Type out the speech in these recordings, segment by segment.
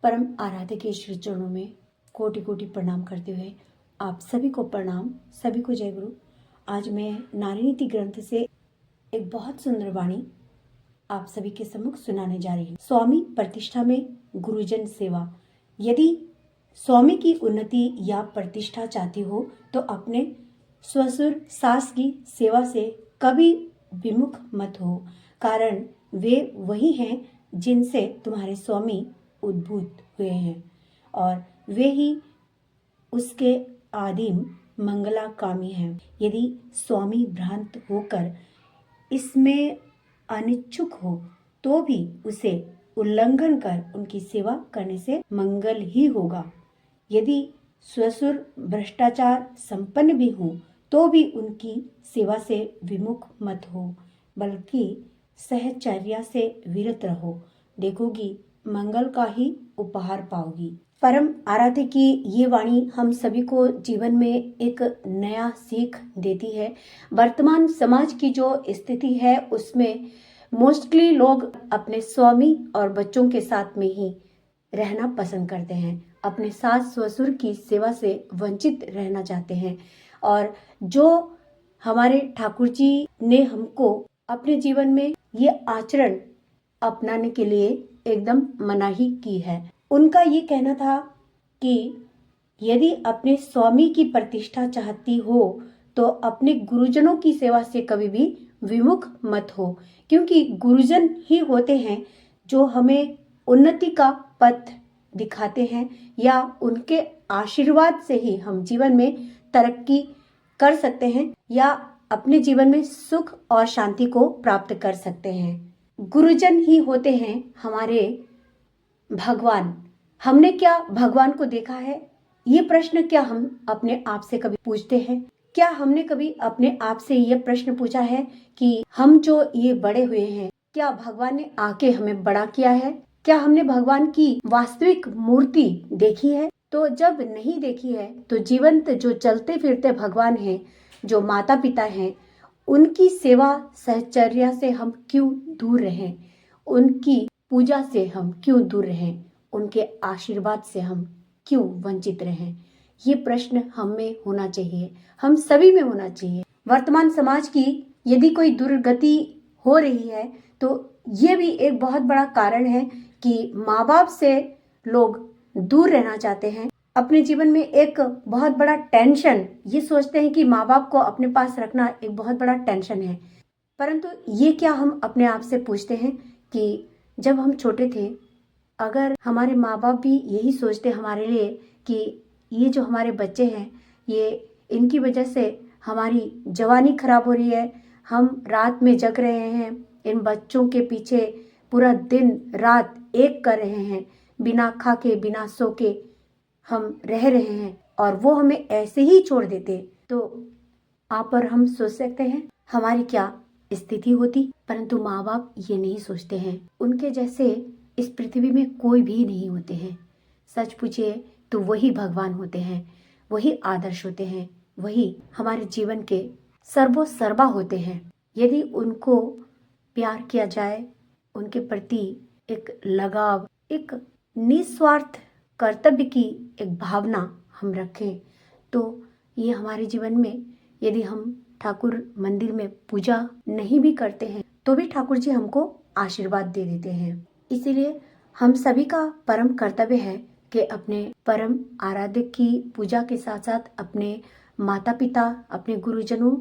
परम आराध्य के श्री चरणों में कोटि कोटि प्रणाम करते हुए आप सभी को प्रणाम, सभी को जय गुरु। आज मैं नारी नीति ग्रंथ से एक बहुत सुंदर वाणी आप सभी के सम्मुख सुनाने जा रही हूँ। स्वामी प्रतिष्ठा में गुरुजन सेवा। यदि स्वामी की उन्नति या प्रतिष्ठा चाहती हो तो अपने ससुर सास की सेवा से कभी विमुख मत हो, कारण वे वही हैं जिनसे तुम्हारे स्वामी उद्भूत हुए हैं और वे ही उसके आदिम मंगलाकामी हैं। यदि स्वामी भ्रांत होकर इसमें अनिच्छुक हो तो भी उसे उल्लंघन कर उनकी सेवा करने से मंगल ही होगा। यदि ससुर भ्रष्टाचार संपन्न भी हो तो भी उनकी सेवा से विमुख मत हो, बल्कि सहचर्या से विरत रहो। देखोगी मंगल का ही उपहार पाओगी। परम आराध्य की ये वाणी हम सभी को जीवन में एक नया सीख देती है। वर्तमान समाज की जो स्थिति है उसमें मोस्टली लोग अपने स्वामी और बच्चों के साथ में ही रहना पसंद करते हैं, अपने सास ससुर की सेवा से वंचित रहना चाहते हैं। और जो हमारे ठाकुर जी ने हमको अपने जीवन में ये आचरण अपनाने के लिए एकदम मनाही की है। उनका ये कहना था कि यदि अपने स्वामी की प्रतिष्ठा चाहती हो तो अपने गुरुजनों की सेवा से कभी भी विमुख मत हो, क्योंकि गुरुजन ही होते हैं जो हमें उन्नति का पथ दिखाते हैं, या उनके आशीर्वाद से ही हम जीवन में तरक्की कर सकते हैं या अपने जीवन में सुख और शांति को प्राप्त कर सकते हैं। गुरुजन ही होते हैं हमारे भगवान। हमने क्या भगवान को देखा है? ये प्रश्न क्या हम अपने आप से कभी पूछते हैं? क्या हमने कभी अपने आप से ये प्रश्न पूछा है कि हम जो ये बड़े हुए हैं, क्या भगवान ने आके हमें बड़ा किया है? क्या हमने भगवान की वास्तविक मूर्ति देखी है? तो जब नहीं देखी है तो जीवंत जो चलते फिरते भगवान हैं, जो माता पिता हैं, उनकी सेवा सहचर्या से हम क्यों दूर रहें? उनकी पूजा से हम क्यों दूर रहें? उनके आशीर्वाद से हम क्यों वंचित रहें? ये प्रश्न हम में होना चाहिए, हम सभी में होना चाहिए। वर्तमान समाज की यदि कोई दुर्गति हो रही है तो ये भी एक बहुत बड़ा कारण है कि माँ बाप से लोग दूर रहना चाहते हैं। अपने जीवन में एक बहुत बड़ा टेंशन, ये सोचते हैं कि माँ बाप को अपने पास रखना एक बहुत बड़ा टेंशन है। परंतु ये क्या हम अपने आप से पूछते हैं कि जब हम छोटे थे, अगर हमारे माँ बाप भी यही सोचते हमारे लिए कि ये जो हमारे बच्चे हैं, ये इनकी वजह से हमारी जवानी खराब हो रही है, हम रात में जग रहे हैं, इन बच्चों के पीछे पूरा दिन रात एक कर रहे हैं, बिना खा के बिना सो के हम रह रहे हैं और वो हमें ऐसे ही छोड़ देते, तो आप और हम सोच सकते हैं हमारी क्या स्थिति होती। परंतु माँ बाप ये नहीं सोचते हैं। उनके जैसे इस पृथ्वी में कोई भी नहीं होते हैं। सच पूछिए तो वही भगवान होते हैं, वही आदर्श होते हैं, वही हमारे जीवन के सर्वोसर्वा होते हैं। यदि उनको प्यार किया जाए, उनके प्रति एक लगाव, एक निस्वार्थ कर्तव्य की एक भावना हम रखें, तो ये हमारे जीवन में, यदि हम ठाकुर मंदिर में पूजा नहीं भी करते हैं तो भी ठाकुर जी हमको आशीर्वाद दे देते हैं। इसीलिए हम सभी का परम कर्तव्य है कि अपने परम आराध्य की पूजा के साथ साथ अपने माता पिता, अपने गुरुजनों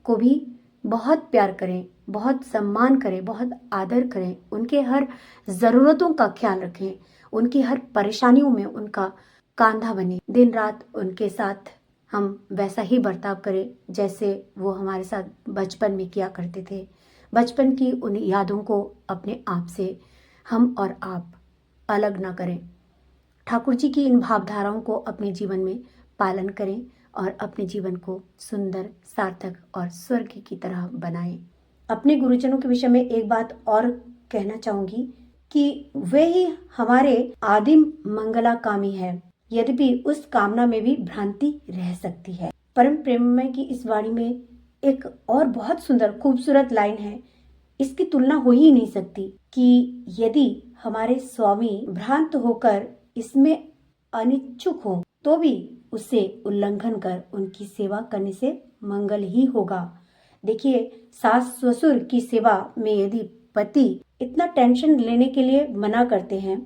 को भी बहुत प्यार करें, बहुत सम्मान करें, बहुत आदर करें, उनके हर ज़रूरतों का ख्याल रखें, उनकी हर परेशानियों में उनका कांधा बने। दिन रात उनके साथ हम वैसा ही बर्ताव करें जैसे वो हमारे साथ बचपन में किया करते थे। बचपन की उन यादों को अपने आप से हम और आप अलग ना करें। ठाकुर जी की इन भावधाराओं को अपने जीवन में पालन करें और अपने जीवन को सुंदर, सार्थक और स्वर्ग की तरह बनाएं। अपने गुरुजनों के विषय में एक बात और कहना चाहूंगी कि वे ही हमारे आदिम मंगलाकामी है, यद्यपि उस कामना में भी भ्रांति रह सकती है। परम प्रेममय की इस वाणी में एक और बहुत सुंदर खूबसूरत लाइन है, इसकी तुलना हो ही नहीं सकती कि यदि हमारे स्वामी भ्रांत होकर इसमें अनिच्छुक हो तो भी उसे उल्लंघन कर उनकी सेवा करने से मंगल ही होगा। देखिए, सास ससुर की सेवा में यदि पति इतना टेंशन लेने के लिए मना करते हैं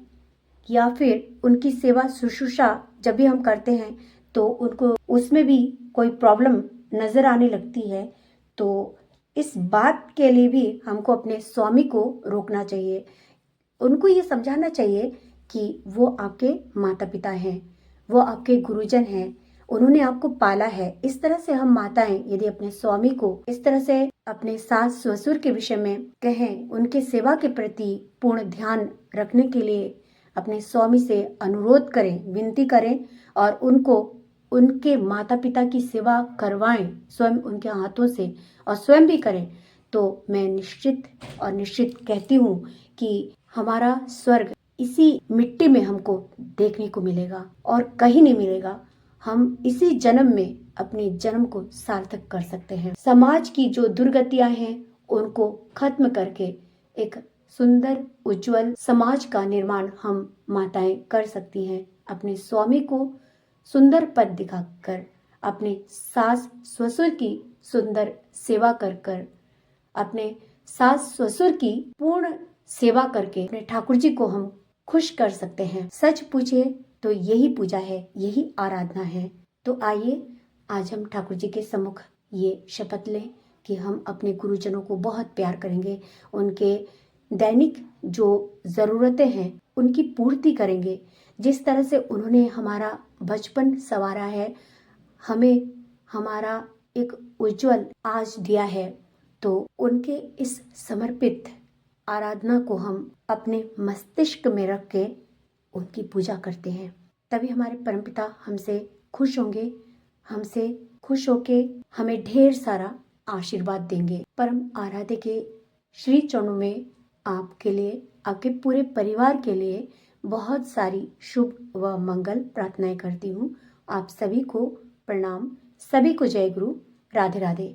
या फिर उनकी सेवा शुश्रूषा जब भी हम करते हैं तो उनको उसमें भी कोई प्रॉब्लम नजर आने लगती है, तो इस बात के लिए भी हमको अपने स्वामी को रोकना चाहिए। उनको ये समझाना चाहिए कि वो आपके माता पिता हैं, वो आपके गुरुजन हैं, उन्होंने आपको पाला है। इस तरह से हम माताएं यदि अपने स्वामी को इस तरह से अपने सास ससुर के विषय में कहें, उनके सेवा के प्रति पूर्ण ध्यान रखने के लिए अपने स्वामी से अनुरोध करें, विनती करें और उनको उनके माता पिता की सेवा करवाएं स्वयं उनके हाथों से और स्वयं भी करें, तो मैं निश्चित कहती हूँ कि हमारा स्वर्ग इसी मिट्टी में हमको देखने को मिलेगा और कहीं नहीं मिलेगा। हम इसी जन्म में अपने जन्म को सार्थक कर सकते हैं। समाज की जो दुर्गतियां हैं उनको खत्म करके एक सुंदर उज्जवल समाज का निर्माण हम माताएं कर सकती हैं। अपने स्वामी को सुंदर पद दिखाकर, अपने सास ससुर की सुंदर सेवा कर अपने सास ससुर की पूर्ण सेवा करके अपने ठाकुर जी को हम खुश कर सकते हैं। सच पूछिए तो यही पूजा है, यही आराधना है। तो आइए आज हम ठाकुर जी के सम्मुख ये शपथ लें कि हम अपने गुरुजनों को बहुत प्यार करेंगे, उनके दैनिक जो ज़रूरतें हैं उनकी पूर्ति करेंगे। जिस तरह से उन्होंने हमारा बचपन संवारा है, हमें हमारा एक उज्जवल आज दिया है, तो उनके इस समर्पित आराधना को हम अपने मस्तिष्क में रख के उनकी पूजा करते हैं। तभी हमारे परमपिता हमसे खुश होंगे, हमसे खुश होके हमें ढेर सारा आशीर्वाद देंगे। परम आराध्य के श्री चरणों में आपके लिए, आपके पूरे परिवार के लिए बहुत सारी शुभ व मंगल प्रार्थनाएं करती हूँ। आप सभी को प्रणाम, सभी को जय गुरु, राधे राधे।